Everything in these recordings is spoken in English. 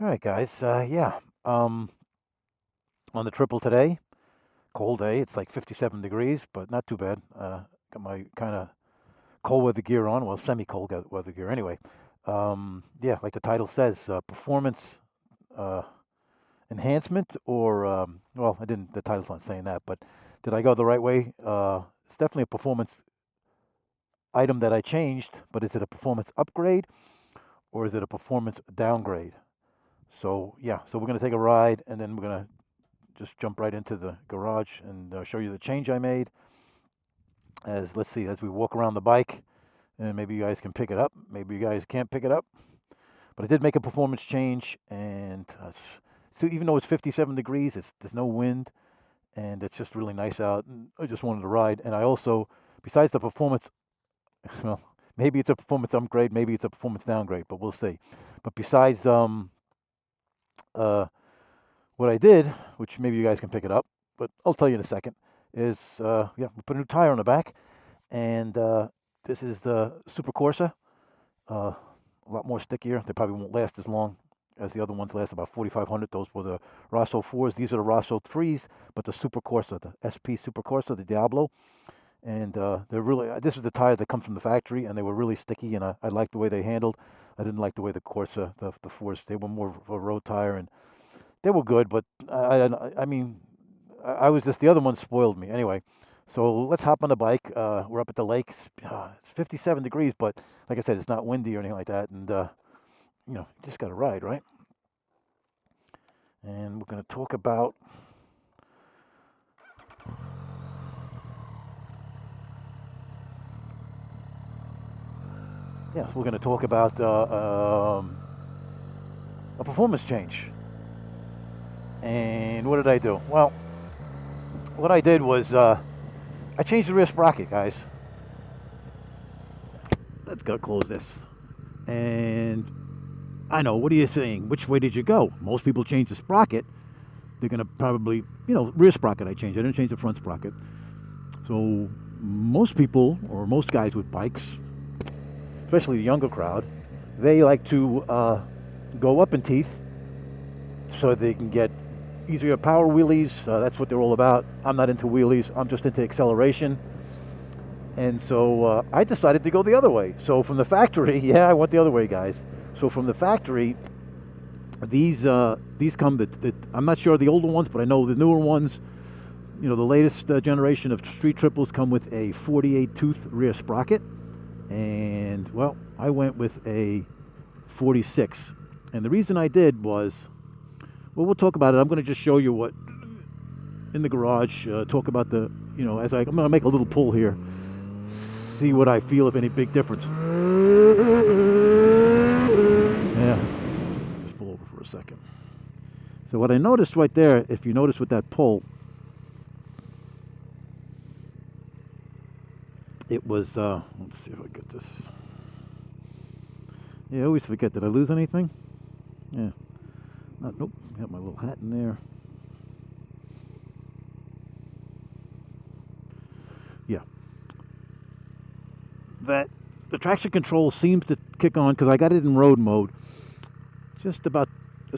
All right, guys. On the triple today, cold day. It's like 57 degrees, but not too bad. Got my kind of cold weather gear on. Well, semi-cold weather gear anyway. Yeah, like the title says, performance uh, enhancement or well, I didn't. The title's not saying that, but did I go the right way? It's definitely a performance item that I changed, but is it a performance upgrade or is it a performance downgrade? So yeah, so we're gonna take a ride, and then we're gonna just jump right into the garage and show you the change I made. As let's see, as we walk around the bike, and maybe you guys can pick it up. Maybe you guys can't pick it up, but I did make a performance change, and so even though it's 57 degrees, there's no wind, and it's just really nice out. And I just wanted to ride, and I also, besides the performance, well, maybe it's a performance upgrade, maybe it's a performance downgrade, but we'll see. But besides uh, what I did, which maybe you guys can pick it up, but I'll tell you in a second, is yeah, we put a new tire on the back, and this is the Super Corsa. A lot more stickier. They probably won't last as long as the other ones last, about 4,500. Those were the Rosso 4s. These are the Rosso 3s, but the Super Corsa, the SP Super Corsa, the Diablo. And they're really, this is the tire that comes from the factory, and they were really sticky, and I liked the way they handled. I didn't like the way the Corsa, the 4s, they were more of a road tire, and they were good, but I mean, I was just, the other one spoiled me. Anyway, so let's hop on the bike. We're up at the lake. It's 57 degrees, but like I said, it's not windy or anything like that. And, you know, you just got to ride, right? And we're going to talk about, yes, we're going to talk about a performance change. And what did I do? Well, what I did was I changed the rear sprocket, guys. Let's go close this. And I know, what are you saying? Which way did you go? Most people change the sprocket. They're going to probably, rear sprocket I changed. I didn't change the front sprocket. So most people, or most guys with bikes, especially the younger crowd, they like to go up in teeth so they can get easier power wheelies. That's what they're all about. I'm not into wheelies. I'm just into acceleration. And so I decided to go the other way. So from the factory, yeah, I went the other way, guys. So from the factory, these come, I'm not sure the older ones, but I know the newer ones, the latest generation of street triples come with a 48 tooth rear sprocket. And well, I went with a 46. And the reason I did was, well, we'll talk about it. I'm going to just show you what in the garage, talk about the, I'm going to make a little pull here, see what I feel, if any big difference. Yeah, just pull over for a second. So what I noticed right there, if you notice with that pull, it was, let's see if I get this. Yeah, I always forget, did I lose anything? Yeah. Nope, got my little hat in there. Yeah. That the traction control seems to kick on because I got it in road mode just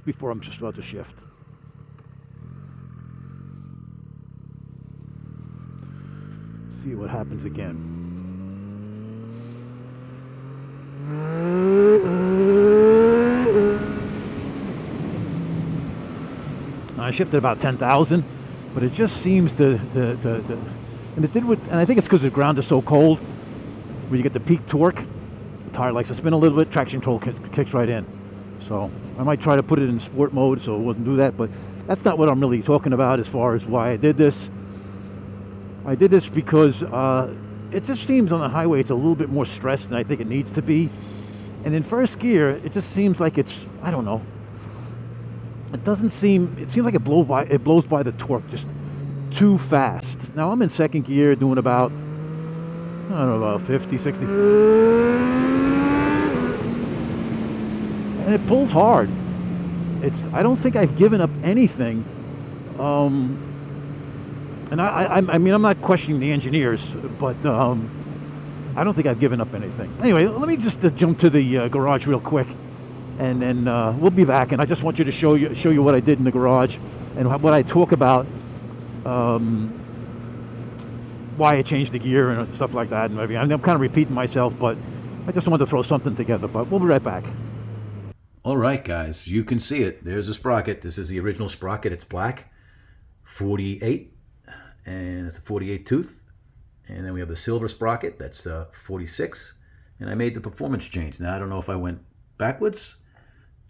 before I'm just about to shift. See what happens again. I shifted about 10,000, but it just seems to and it did and I think it's because the ground is so cold. When you get the peak torque, the tire likes to spin a little bit, traction control kicks right in. So I might try to put it in sport mode so it wouldn't do that, but that's not what I'm really talking about as far as why I did this. I did this because it just seems on the highway it's a little bit more stressed than I think it needs to be. And in first gear, it just seems like it's, I don't know. It seems like it blows by the torque just too fast. Now I'm in second gear doing about, I don't know, about 50, 60. And it pulls hard. I don't think I've given up anything. And I mean, I'm not questioning the engineers, but I don't think I've given up anything. Anyway, let me just jump to the garage real quick and then we'll be back. And I just want you to show you what I did in the garage and what I talk about, why I changed the gear and stuff like that and everything. I'm kind of repeating myself, but I just wanted to throw something together. But we'll be right back. All right, guys, you can see it. There's a sprocket. This is the original sprocket. It's black, 48, and it's a 48 tooth. And then we have the silver sprocket. That's 46. And I made the performance change. Now, I don't know if I went backwards.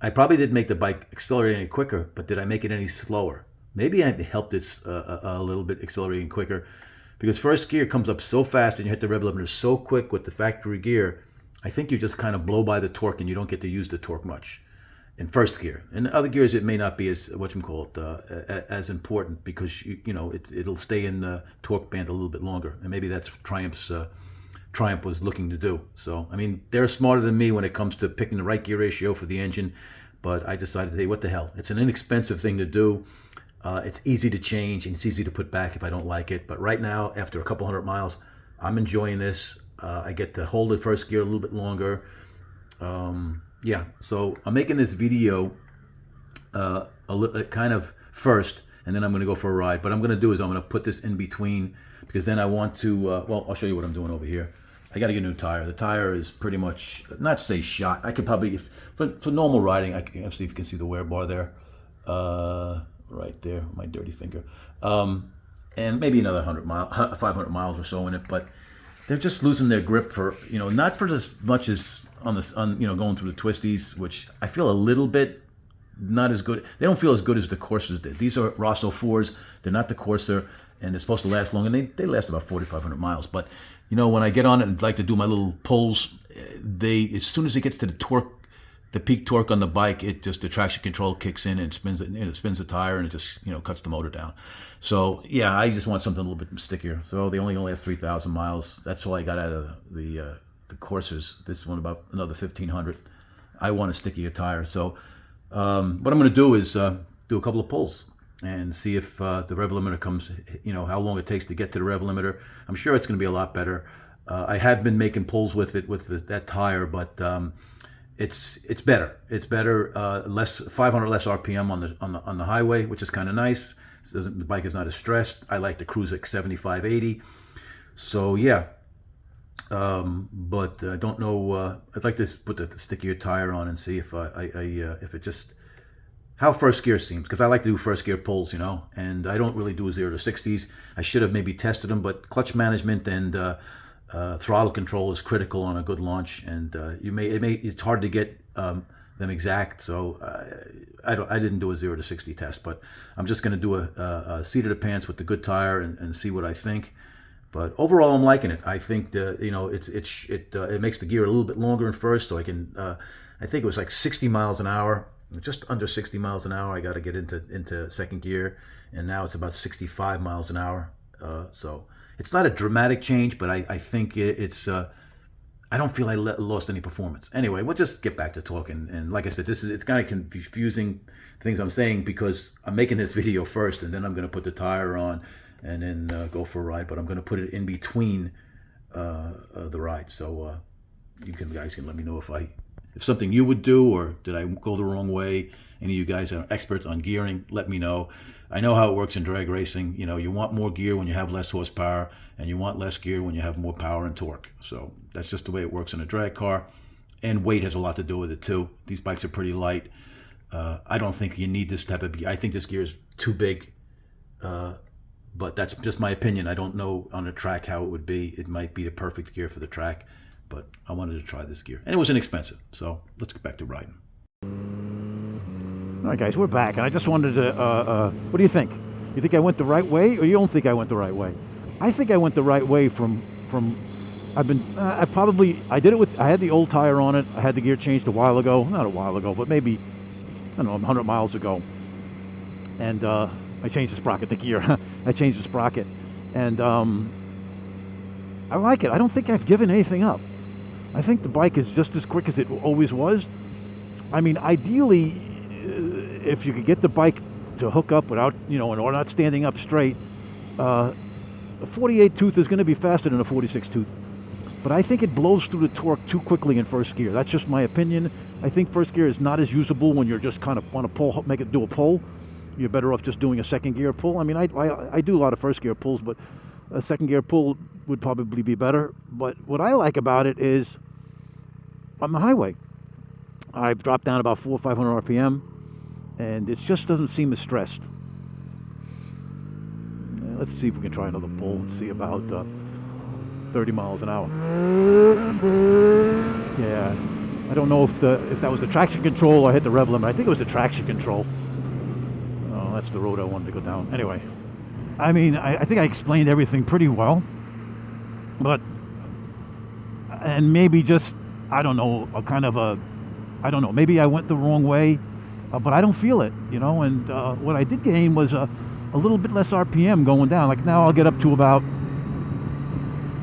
I probably didn't make the bike accelerate any quicker, but did I make it any slower? Maybe I helped it a little bit accelerating quicker, because first gear comes up so fast and you hit the rev limiter so quick with the factory gear, I think you just kind of blow by the torque and you don't get to use the torque much in first gear. In other gears, it may not be as as important, because it'll stay in the torque band a little bit longer, and maybe that's Triumph was looking to do. So I mean, they're smarter than me when it comes to picking the right gear ratio for the engine, but I decided, hey, what the hell? It's an inexpensive thing to do. It's easy to change and it's easy to put back if I don't like it. But right now, after a couple hundred miles, I'm enjoying this. I get to hold the first gear a little bit longer. Yeah, so I'm making this video kind of first, and then I'm going to go for a ride. But I'm going to do is I'm going to put this in between, because then I want to, well, I'll show you what I'm doing over here. I got to get a new tire. The tire is pretty much, not say shot. I could probably, for normal riding, I can see if you can see the wear bar there. Right there, my dirty finger. And maybe another 500 miles or so in it, but they're just losing their grip for, not for as much as on going through the twisties, which I feel a little bit not as good. They don't feel as good as the Corsairs did. These are Rosso 4s. They're not the Corsair, and they're supposed to last long, and they last about 4,500 miles. But, when I get on it and like to do my little pulls, as soon as it gets to the torque, the peak torque on the bike, the traction control kicks in and spins the tire, and it just cuts the motor down. So yeah, I just want something a little bit stickier. So they only last 3,000 miles. That's all I got out of the Corsairs. This one about another 1,500. I want a stickier tire. So what I'm going to do is do a couple of pulls and see if the rev limiter comes. How long it takes to get to the rev limiter. I'm sure it's going to be a lot better. I have been making pulls with it with that tire, but it's better. It's better. 500 less RPM on the highway, which is kind of nice. The bike is not as stressed. I like to cruise at 75, 80. So yeah, but I don't know. I'd like to put the stickier tire on and see if if it just how first gear seems, because I like to do first gear pulls, and I don't really do 0 to 60s. I should have maybe tested them, but clutch management and throttle control is critical on a good launch, and it's hard to get them exact. So I didn't do a 0 to 60 test, but I'm just going to do a seat of the pants with the good tire and see what I think. But overall, I'm liking it. I think it makes the gear a little bit longer in first, so I can. I think it was like 60 miles an hour, just under 60 miles an hour. I got to get into second gear, and now it's about 65 miles an hour. So it's not a dramatic change, but I think it's. I don't feel I lost any performance. Anyway, we'll just get back to talking. And like I said, it's kind of confusing things I'm saying, because I'm making this video first, and then I'm going to put the tire on, and then go for a ride. But I'm going to put it in between the ride, so you guys can let me know if something you would do, or did I go the wrong way. Any of you guys are experts on gearing, let me know. I know how it works in drag racing. You want more gear when you have less horsepower, and you want less gear when you have more power and torque. So that's just the way it works in a drag car. And weight has a lot to do with it too. These bikes are pretty light. I don't think you need this type of gear. I think this gear is too big. But that's just my opinion. I don't know on a track how it would be. It might be the perfect gear for the track, but I wanted to try this gear. And it was inexpensive. So let's get back to riding. All right, guys, we're back, and I just wanted to, what do you think? You think I went the right way, or you don't think I went the right way? I think I went the right way I had the old tire on it. I had the gear changed a while ago. Not a while ago, but maybe, I don't know, 100 miles ago. And I changed the sprocket, the gear. I changed the sprocket. And I like it. I don't think I've given anything up. I think the bike is just as quick as it always was. I mean, ideally, if you could get the bike to hook up without, or not standing up straight, a 48 tooth is going to be faster than a 46 tooth. but I think it blows through the torque too quickly in first gear. That's just my opinion. I think first gear is not as usable when you're just kind of want to pull, make it do a pull. You're better off just doing a second gear pull. I mean, I do a lot of first gear pulls, but a second gear pull would probably be better. But what I like about it is on the highway, I've dropped down about 400 or 500 RPM, and it just doesn't seem as stressed. Let's see if we can try another pull and see about 30 miles an hour. Yeah, I don't know if that was the traction control or I hit the rev limit. I think it was the traction control. Oh, that's the road I wanted to go down. Anyway, I mean, I think I explained everything pretty well, but and maybe just I don't know, I don't know, maybe I went the wrong way, but I don't feel it, you know. And what I did gain was a little bit less RPM going down. Like now I'll get up to about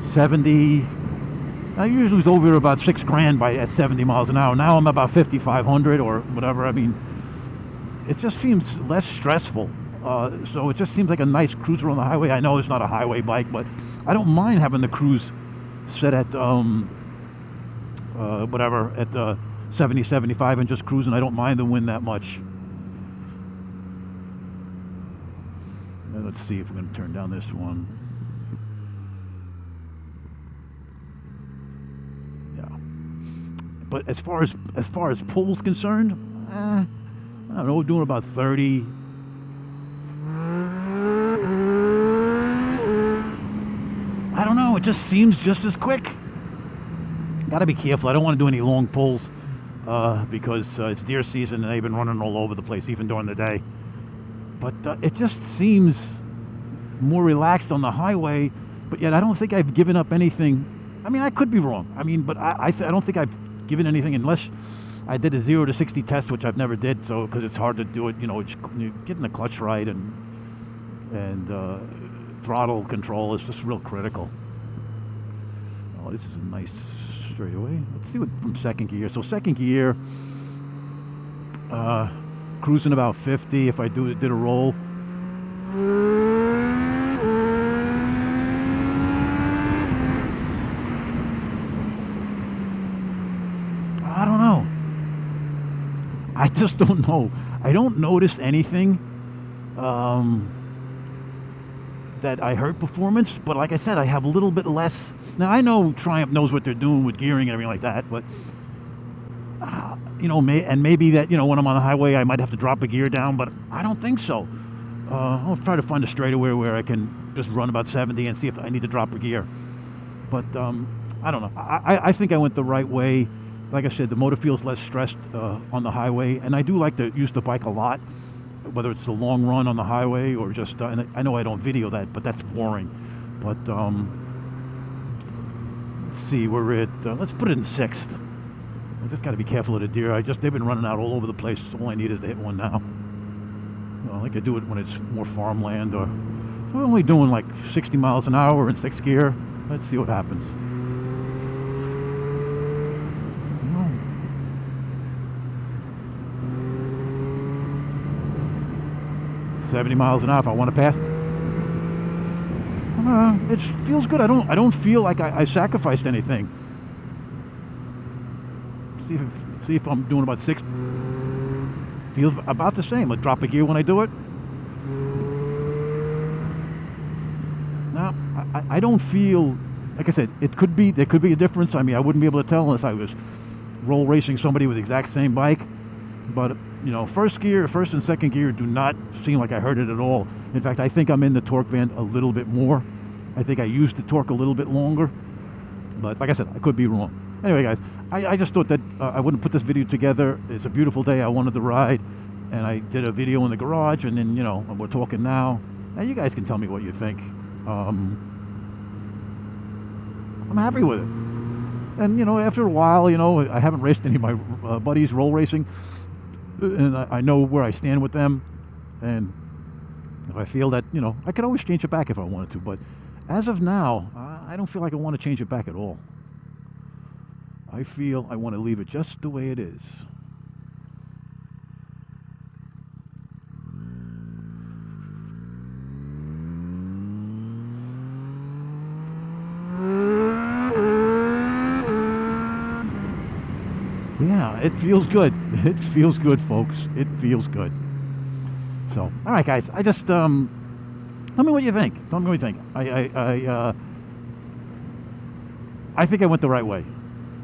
70. I usually was over about 6 grand at 70 miles an hour. Now I'm about 5,500 or whatever. I mean, it just seems less stressful. So it just seems like a nice cruiser on the highway. I know it's not a highway bike, but I don't mind having the cruise set at whatever, at 70, 75 and just cruising. I don't mind the wind that much. Let's see if we're going to turn down this one. Yeah. But as far as pull's concerned, I don't know, we're doing about 30. I don't know, it just seems just as quick. Gotta be careful. I don't want to do any long pulls because it's deer season and they've been running all over the place even during the day. But it just seems more relaxed on the highway, but yet I don't think I've given up anything. I mean, I could be wrong. I mean, but I don't think I've given anything unless I did a 0 to 60 test, which I've never did. So because it's hard to do it, you know, getting the clutch right and throttle control is just real critical. Oh, this is a nice straightaway. Let's see what from second gear. So second gear, cruising about 50 if I did a roll. I don't know. I just don't know. I don't notice anything that I hurt performance, but like I said, I have a little bit less. Now I know Triumph knows what they're doing with gearing and everything like that, but you know, maybe that, you know, when I'm on the highway I might have to drop a gear down, but I don't think so. I'll try to find a straightaway where I can just run about 70 and see if I need to drop a gear. But I don't know. I think I went the right way. Like I said, the motor feels less stressed on the highway, and I do like to use the bike a lot, whether it's the long run on the highway or just, and I know I don't video that, but that's boring. But let's see, we're at, let's put it in 6th. I just got to be careful of the deer. They've been running out all over the place. All I need is to hit one now. I like to do it when it's more farmland, or we're only doing like 60 miles an hour in 6th gear. Let's see what happens. 70 miles an hour if I want to pass. It feels good. I don't feel like I sacrificed anything. See if I'm doing about 6. Feels about the same. I drop a gear when I do it. Now I don't feel, like I said, there could be a difference. I mean, I wouldn't be able to tell unless I was roll racing somebody with the exact same bike. But you know, first and second gear do not seem like I hurt it at all. In fact, I think I'm in the torque band a little bit more. I think I used the torque a little bit longer. But like I said, I could be wrong. Anyway, guys, I just thought that I wouldn't put this video together. It's a beautiful day. I wanted to ride, and I did a video in the garage, and then, you know, we're talking now. And you guys can tell me what you think. I'm happy with it. And, you know, after a while, you know, I haven't raced any of my buddies roll racing, and I know where I stand with them. And if I feel that, you know, I could always change it back if I wanted to. But as of now, I don't feel like I want to change it back at all. I feel I want to leave it just the way it is. it feels good. It feels good, folks. It feels good. So, all right, guys. I just tell me what you think. Tell me what you think. I think I went the right way.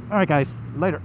All right, guys. Later.